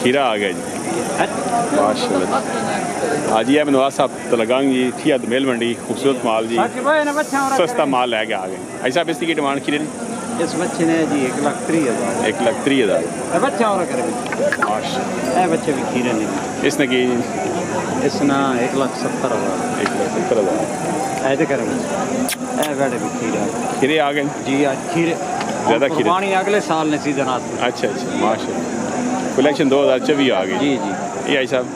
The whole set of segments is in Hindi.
खीरा आ गया जी माशाल्लाह। आज ये नवाज साहब तलगांगी थी दोमेल मंडी, खूबसूरत माल जी, सस्ता माल लेके आ गए। ऐसा अब इसकी डिमांड खीरे ने इस बच्चे ने जी 1,30,000 1,30,000 बच्चा और करे माशाल्लाह। बच्चे भी खीरे नहीं इसने की इसना 1,70,000 1,70,000 ऐसे करे बैठे भी खीरे आ गए जी। आज खीरे ज़्यादा खीरे पानी अगले साल ने सीजन आते। अच्छा माशाल्लाह। कलेक्शन 2024 आ गई जी जी। ये आई साहब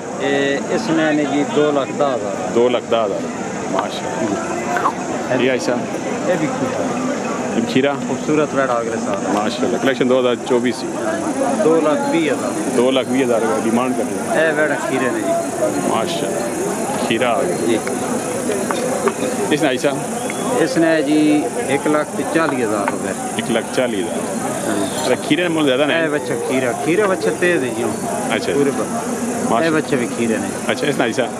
इसमें ने जी 2,10,000 2,10,000 माशाल्लाह। ये आई साहब ये भी खीरा खूबसूरत बैठा अगले साल माशाल्लाह। कलेक्शन 2024 2,20,000 2,20,000 का डिमांड कर रहे हैं। बैठा खीरे ने जी माशाल्लाह खीरा आ गया जी। इसने आई साहब इसने जी 1,40,000 रुपये 1,40,000 अरे खीरे में ज़्यादा नहीं बच्चा खीरे बच्चे तेज है जी। अच्छा पूरे पर बच्चे भी खीरे ने। अच्छा इसने आई साहब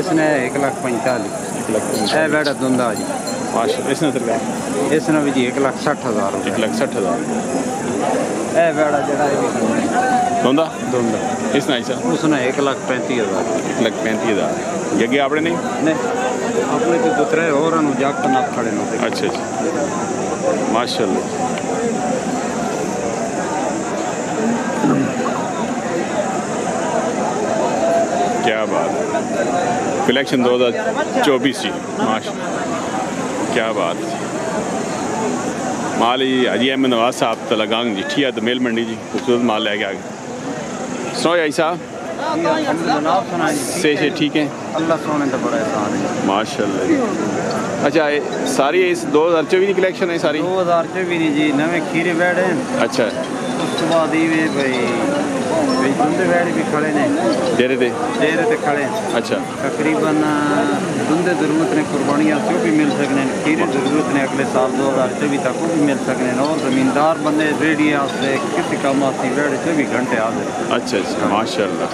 इसने 1,45,000 बैठा धुंधा जी माशाल्लाह। इसने सरकार इसने भी जी 1,60,000 1,60,000 बैठा जरा धोंदा इसने आई साहब उसने 1,35,000 1,35,000 ये गया आपने नहीं अपने तो दूसरे और जागत ना खड़े ना। अच्छा माशाल्लाह। क्या बात है। कलेक्शन 2024 जी माशाल्लाह क्या बात। माल ही हाजी अहमद नवाज साहब तलगांग जी ठीक है दोमेल मंडी जी, खूबसूरत माल लेके आ गए। सुनो आई साहब से ठीक है अल्लाह सोने तो बड़ा एहसान है माशाल्लाह। अच्छा सारी इस 2024 की कलेक्शन है सारी 2024 जी। नवे खीरे बैठे अच्छा उसके बाद ये भाई दुंदे बैठ भी खड़े ने डेरे ते खड़े। अच्छा तकरीबन दुंदे जरूरत ने कुर्बानियाँ से भी मिल सकने, खीरे जरूरत ने अगले साल 2024 तक भी मिल सकने। और ज़मींदार बंदे रेडी से किसी काम आती बैठ 24 घंटे आ जाए। अच्छा माशाल्लाह।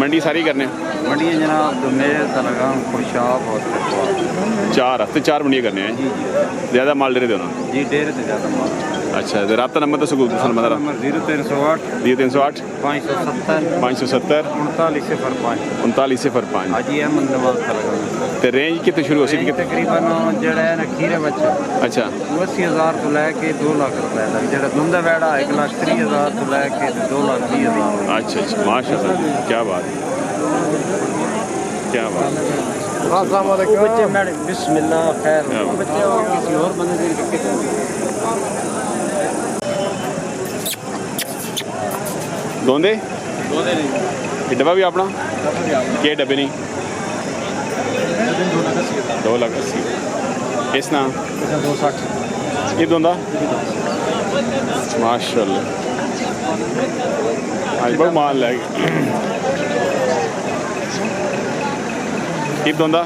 मंडी सारी करने मंडी जनाब दोमेल तलगांग खुशाब और 4 हफ्ते 4 मंडियाँ करने हैं जी। ज़्यादा माल डेरे देना जी डेरे से ज़्यादा माल। अच्छा तो रब्ता नंबर तो सकूल नंबर 0308 0308 570 570 3905 हाजी अहमद नवाज तलगांग। तो रेंज कितने शुरू हो सी तकरीबन जड़ा है ना खीरे बच्चा अच्छा 80,000 तो लैके 2 लाख रुपए तक। जड़ा धुंधा बैठा 1,30,000 तो लैके 2,20,000। अच्छा माशाल्लाह क्या बात क्या बात। बच्चे बिस्मिल्लाह खैर बच्चे और किसी और बंदे से दोंदे ये डब्बा भी अपना के डब्बे नहीं 2,80,000 इस ना 260 ये दोंदा माशाल्लाह आज बहुत माल लगे। ये दोंदा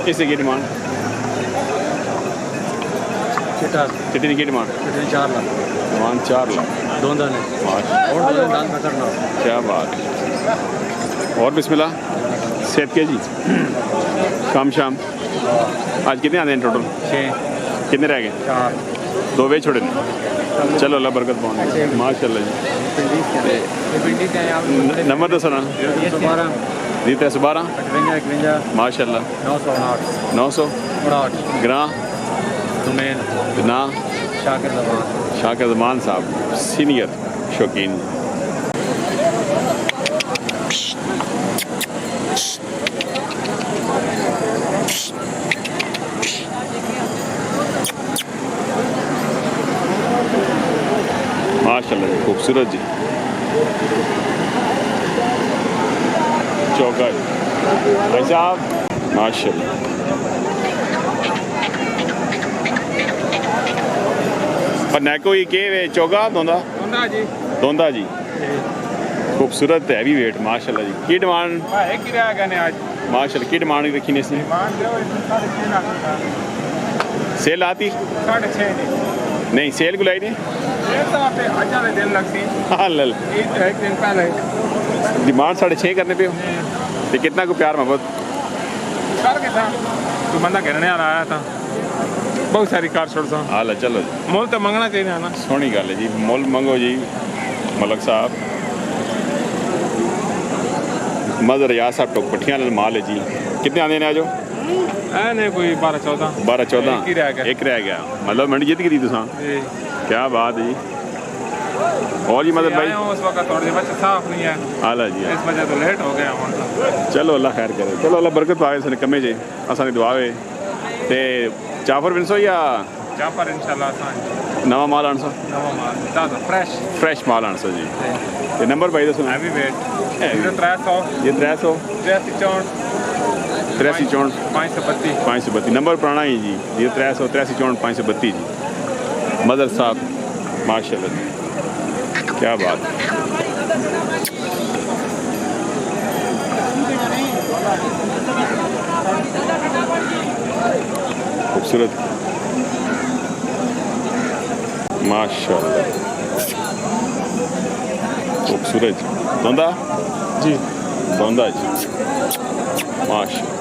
इससे की डिमांड कितनी की डिमांड 4 लाख 4 लाख दोंदा ने क्या बात। और बिस्मिल्लाह सेब के जी शाम आज कितने आते हैं टोटल 6 कितने रह गए 4 2 वे छोड़े चलो अल्लाह बरकत पाऊँ माशाल्लाह जी। नंबर दसो ना 312 माशाल्लाह 900 ग्रां ना शाकिर जमान साहब सीनियर शौकीन। माशाल्लाह खूबसूरत जी चौका भाई साहब माशाल्लाह। पर नैको ये के चौका दोंदा जी खूबसूरत हैवी वेट माशाल्लाह जी। की डिमांड माशाल्लाह की डिमांड रखी ने इसने सेल आती 6.5 नहीं सेल गुलाई नहीं डिमांड 6.5 करने पे हो तो कितना को प्यार मोहब्बत तो बंदा घेरने आया था बहुत सारी कार छोड़ सा हाल चलो मोल तो मंगना चाहिए ना सोहनी गल है जी मोल मंगो जी मलक साहब मदर रियाज साहब टोक पट्टियाँ माल है जी। कितने आने आज नहीं कोई 12-14 12-14 एक रह गया मतलब मंडी जीत गई तुसा क्या बात है जी। और जी मदर भाई उस वक्त थोड़ी बच्चे साफ नहीं है आला जी इस वजह तो लेट हो गया। चलो अल्लाह खैर करे चलो अल्लाह बरकत पावे सन कमे जे असानी दुआ वे ते चाफर बिनसो या चापर इंशाल्लाह नवा माल आणसो नवा माल ताजा फ्रेश माल आणसो जी ते नंबर भाई दसो हैवी वेट 300 ये 300 83 64 532 नंबर पुराना ही जी ये 300 83 64 532 जी मदर साहब माशाल्लाह जी क्या बात खूबसूरत माशाल्लाह खूबसूरत धोंदा जी धोंदा जी माशाल्लाह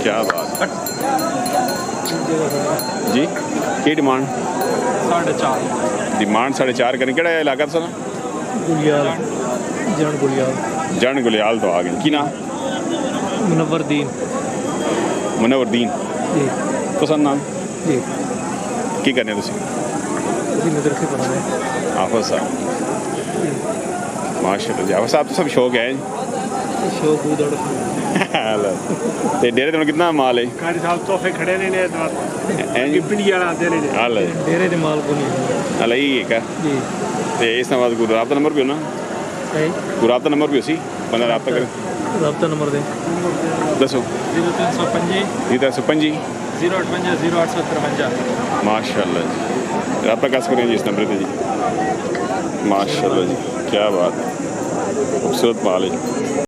क्या बात जी की डिमांड 4.5 डिमांड 4.5 करें केड़ा इलाका था ना गुलियाल जन गुलियाल तो आ गए की ना मुनव्वरदीन जी तो सर नाम जी की करने तुसी मदरसे पढ़ाने आफर साहब माशाल्लाह जी आफर साहब तो सब शौक है शौक उधर ते डेरे ते कितना माल है कारी साहब तोहफे खड़े ने जी पिंडी वाला आते ने हाल डेरे दे माल को नहीं हाल यही है क्या जी ते इस बाद कोई राब्ता नंबर भी हो ना है कोई राब्ता नंबर भी हो सी बंदा राब्ता करे राब्ता नंबर दे दसो 0305 058 माशाल्लाह जी राब्ता कैसे करें जी इस नंबर पे जी माशाल्लाह जी क्या बात खूबसूरत माल है।